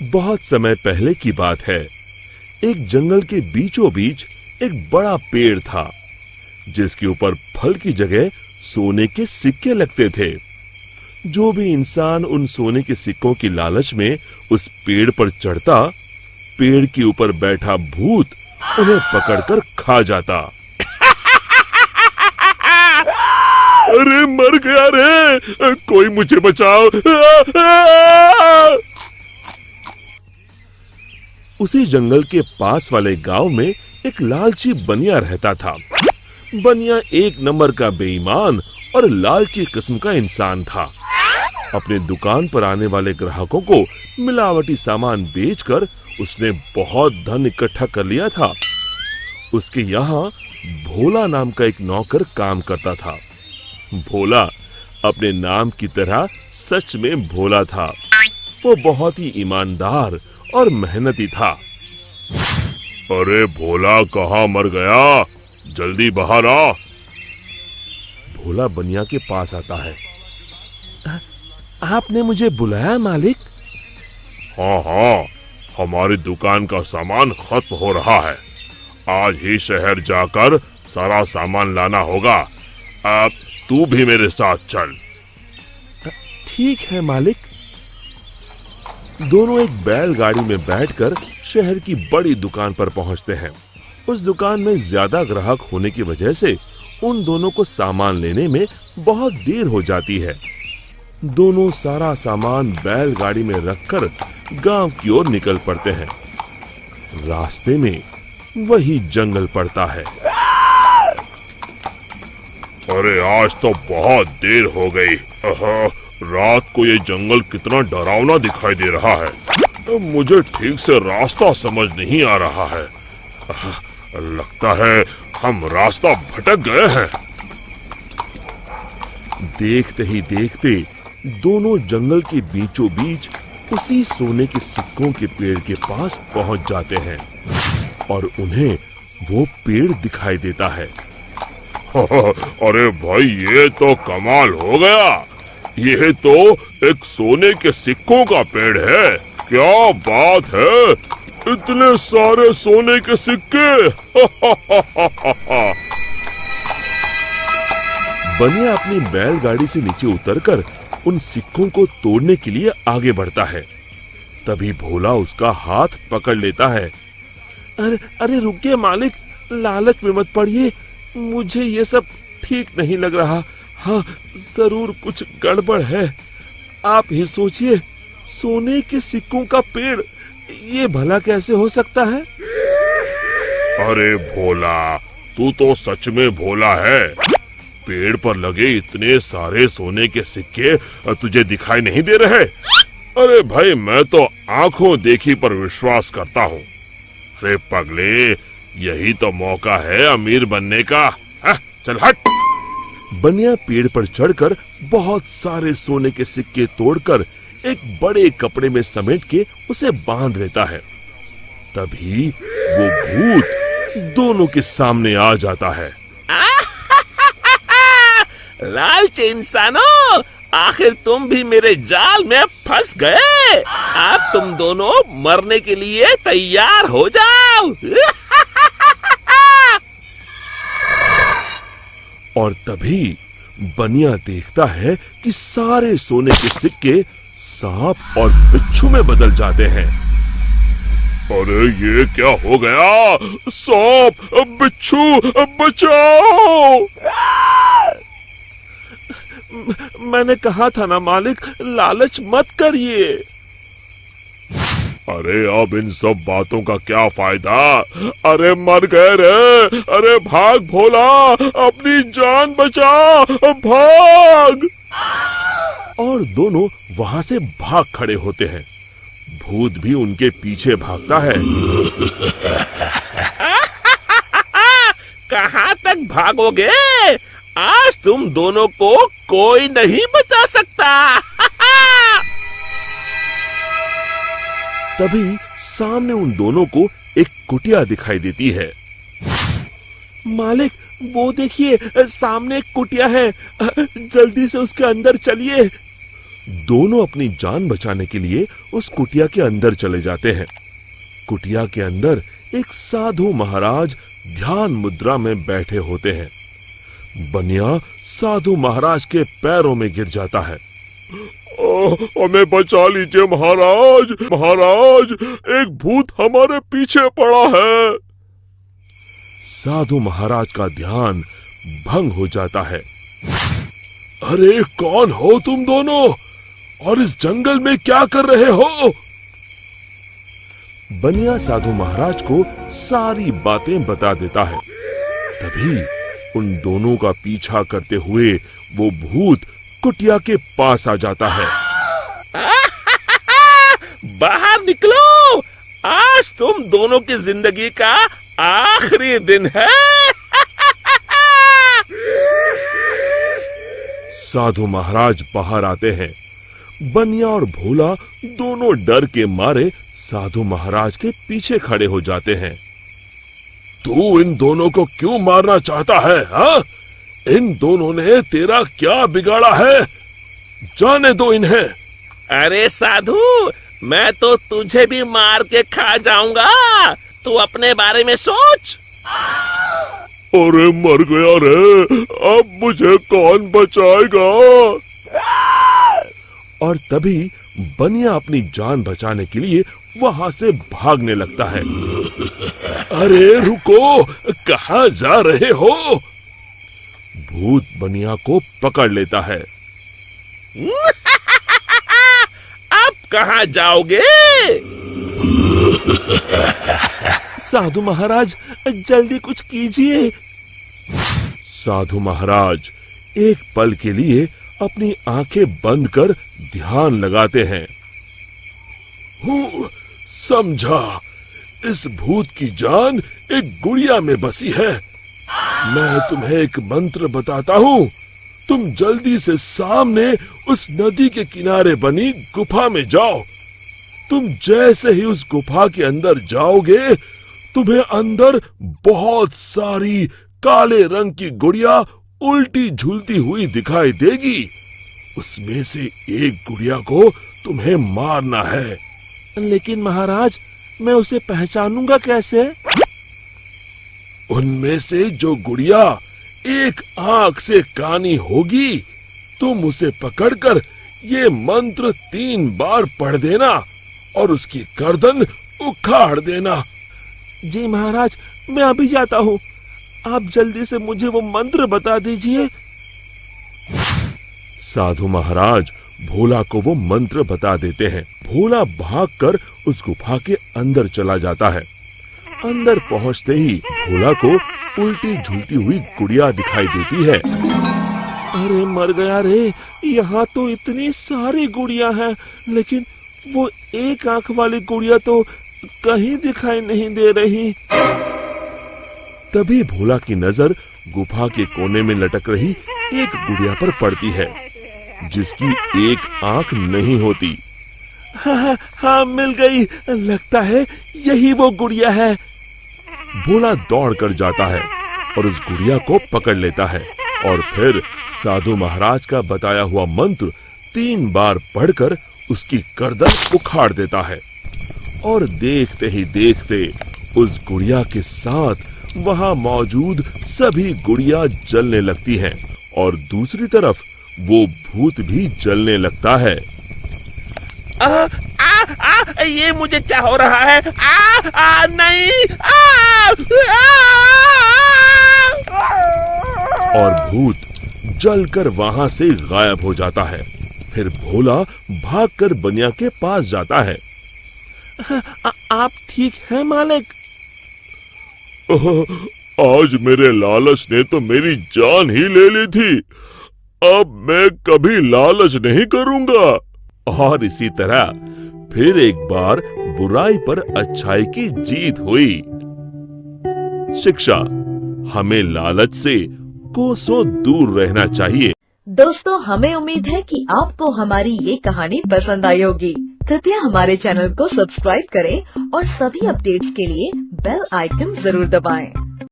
बहुत समय पहले की बात है। एक जंगल के बीचों बीच एक बड़ा पेड़ था, जिसके ऊपर फल की जगह सोने के सिक्के लगते थे। जो भी इंसान उन सोने के सिक्कों की लालच में उस पेड़ पर चढ़ता, पेड़ के ऊपर बैठा भूत उन्हें पकड़कर खा जाता। अरे मर गया रे, कोई मुझे बचाओ। उसी जंगल के पास वाले गांव में एक लालची बनिया रहता था। बनिया एक नंबर का बेईमान और लालची किस्म का इंसान था। अपने दुकान पर आने वाले ग्राहकों को मिलावटी सामान बेचकर उसने बहुत धन इकट्ठा कर लिया था। उसके यहाँ भोला नाम का एक नौकर काम करता था। भोला अपने नाम की तरह सच में भोला था। वो बहुत ही ईमानदार और मेहनती था। अरे भोला कहाँ मर गया, जल्दी बाहर आ। भोला बनिया के पास आता है। आपने मुझे बुलाया मालिक? हाँ, हमारी दुकान का सामान खत्म हो रहा है। आज ही शहर जाकर सारा सामान लाना होगा। अब तू भी मेरे साथ चल। ठीक है मालिक। दोनों एक बैलगाड़ी में बैठकर शहर की बड़ी दुकान पर पहुंचते हैं। उस दुकान में ज्यादा ग्राहक होने की वजह से उन दोनों को सामान लेने में बहुत देर हो जाती है। दोनों सारा सामान बैलगाड़ी में रखकर गांव की ओर निकल पड़ते हैं। रास्ते में वही जंगल पड़ता है। अरे आज तो बहुत देर हो गई। रात को ये जंगल कितना डरावना दिखाई दे रहा है। मुझे ठीक से रास्ता समझ नहीं आ रहा है। लगता है हम रास्ता भटक गए हैं। देखते ही देखते दोनों जंगल के बीचों बीच उसी सोने के सिक्कों के पेड़ के पास पहुंच जाते हैं और उन्हें वो पेड़ दिखाई देता है। अरे भाई, ये तो कमाल हो गया। ये तो एक सोने के सिक्कों का पेड़ है। क्या बात है, इतने सारे सोने के सिक्के। बनिया अपनी बैलगाड़ी से नीचे उतरकर उन सिक्कों को तोड़ने के लिए आगे बढ़ता है। तभी भोला उसका हाथ पकड़ लेता है। अरे रुकिए मालिक, लालच में मत पड़िए। मुझे ये सब ठीक नहीं लग रहा। हाँ, जरूर कुछ गड़बड़ है। आप ही सोचिए, सोने के सिक्कों का पेड़, ये भला कैसे हो सकता है? अरे भोला, तू तो सच में भोला है। पेड़ पर लगे इतने सारे सोने के सिक्के तुझे दिखाई नहीं दे रहे? अरे भाई, मैं तो आंखों देखी पर विश्वास करता हूँ। अरे पगले, यही तो मौका है अमीर बनने का। चल हट। बनिया पेड़ पर चढ़कर बहुत सारे सोने के सिक्के तोड़कर एक बड़े कपड़े में समेट के उसे बांध लेता है। तभी वो भूत दोनों के सामने आ जाता है। लालची इंसानों, आखिर तुम भी मेरे जाल में फंस गए। अब तुम दोनों मरने के लिए तैयार हो जाओ। और तभी बनिया देखता है कि सारे सोने के सिक्के सांप और बिच्छू में बदल जाते हैं। अरे ये क्या हो गया? सांप, बिच्छू, बचाओ! मैंने कहा था ना मालिक, लालच मत करिए। अरे अब इन सब बातों का क्या फायदा? अरे मर गए रे। अरे भाग भोला, अपनी जान बचा, भाग। और दोनों वहां से भाग खड़े होते हैं। भूत भी उनके पीछे भागता है। कहाँ तक भागोगे? आज तुम दोनों को कोई नहीं बचा सकता। तभी सामने उन दोनों को एक कुटिया दिखाई देती है। मालिक, वो देखिए, सामने एक कुटिया है। जल्दी से उसके अंदर चलिए। दोनों अपनी जान बचाने के लिए उस कुटिया के अंदर चले जाते हैं। कुटिया के अंदर एक साधु महाराज ध्यान मुद्रा में बैठे होते हैं। बनिया साधु महाराज के पैरों में गिर जाता है। हमें बचा लीजिए महाराज, महाराज, एक भूत हमारे पीछे पड़ा है। साधु महाराज का ध्यान भंग हो जाता है। अरे कौन हो तुम दोनों और इस जंगल में क्या कर रहे हो? बनिया साधु महाराज को सारी बातें बता देता है। तभी उन दोनों का पीछा करते हुए वो भूत कुटिया के पास आ जाता है। बाहर निकलो, आज तुम दोनों की जिंदगी का आखिरी दिन है। साधु महाराज बाहर आते हैं। बनिया और भोला दोनों डर के मारे साधु महाराज के पीछे खड़े हो जाते हैं। तू इन दोनों को क्यों मारना चाहता है? हाँ? इन दोनों ने तेरा क्या बिगाड़ा है? जाने दो इन्हें। अरे साधु, मैं तो तुझे भी मार के खा जाऊंगा। तू अपने बारे में सोच। अरे मर गया रे, अब मुझे कौन बचाएगा? और तभी बनिया अपनी जान बचाने के लिए वहां से भागने लगता है। अरे रुको, कहाँ जा रहे हो? भूत बनिया को पकड़ लेता है। अब कहाँ जाओगे? साधु महाराज, जल्दी कुछ कीजिए। साधु महाराज एक पल के लिए अपनी आंखें बंद कर ध्यान लगाते हैं। समझा, इस भूत की जान एक गुड़िया में बसी है। मैं तुम्हें एक मंत्र बताता हूँ। तुम जल्दी से सामने उस नदी के किनारे बनी गुफा में जाओ। तुम जैसे ही उस गुफा के अंदर जाओगे, तुम्हें अंदर बहुत सारी काले रंग की गुड़िया उल्टी झूलती हुई दिखाई देगी। उसमें से एक गुड़िया को तुम्हें मारना है। लेकिन महाराज, मैं उसे पहचानूंगा कैसे? उनमें से जो गुड़िया एक आंख से कानी होगी, तुम उसे पकड़कर ये मंत्र 3 बार पढ़ देना और उसकी गर्दन उखाड़ देना। जी महाराज, मैं अभी जाता हूँ। आप जल्दी से मुझे वो मंत्र बता दीजिए। साधु महाराज भोला को वो मंत्र बता देते हैं। भोला भागकर उस गुफा के अंदर चला जाता है। अंदर पहुंचते ही भोला को उल्टी झूलती हुई गुड़िया दिखाई देती है। अरे मर गया रे, यहाँ तो इतनी सारी गुड़िया हैं, लेकिन वो एक आंख वाली गुड़िया तो कहीं दिखाई नहीं दे रही। तभी भोला की नजर गुफा के कोने में लटक रही एक गुड़िया पर पड़ती है, जिसकी एक आंख नहीं होती। हाँ, मिल गई। लगता है यही वो गुड़िया है। भोला दौड़ कर जाता है और उस गुड़िया को पकड़ लेता है और फिर साधु महाराज का बताया हुआ मंत्र 3 बार पढ़कर उसकी गर्दन उखाड़ देता है। और देखते ही देखते उस गुड़िया के साथ वहां मौजूद सभी गुड़िया जलने लगती हैं और दूसरी तरफ वो भूत भी जलने लगता है। ये मुझे क्या हो रहा है? नहीं। और भूत जलकर वहां से गायब हो जाता है। फिर भोला भागकर बनिया के पास जाता है। आप ठीक हैं मालिक? आज मेरे लालच ने तो मेरी जान ही ले ली थी। अब मैं कभी लालच नहीं करूंगा। और इसी तरह फिर एक बार बुराई पर अच्छाई की जीत हुई। शिक्षा, हमें लालच से कोसों दूर रहना चाहिए। दोस्तों, हमें उम्मीद है कि आपको हमारी ये कहानी पसंद आई होगी। कृपया हमारे चैनल को सब्सक्राइब करें और सभी अपडेट्स के लिए बेल आइकन जरूर दबाएं।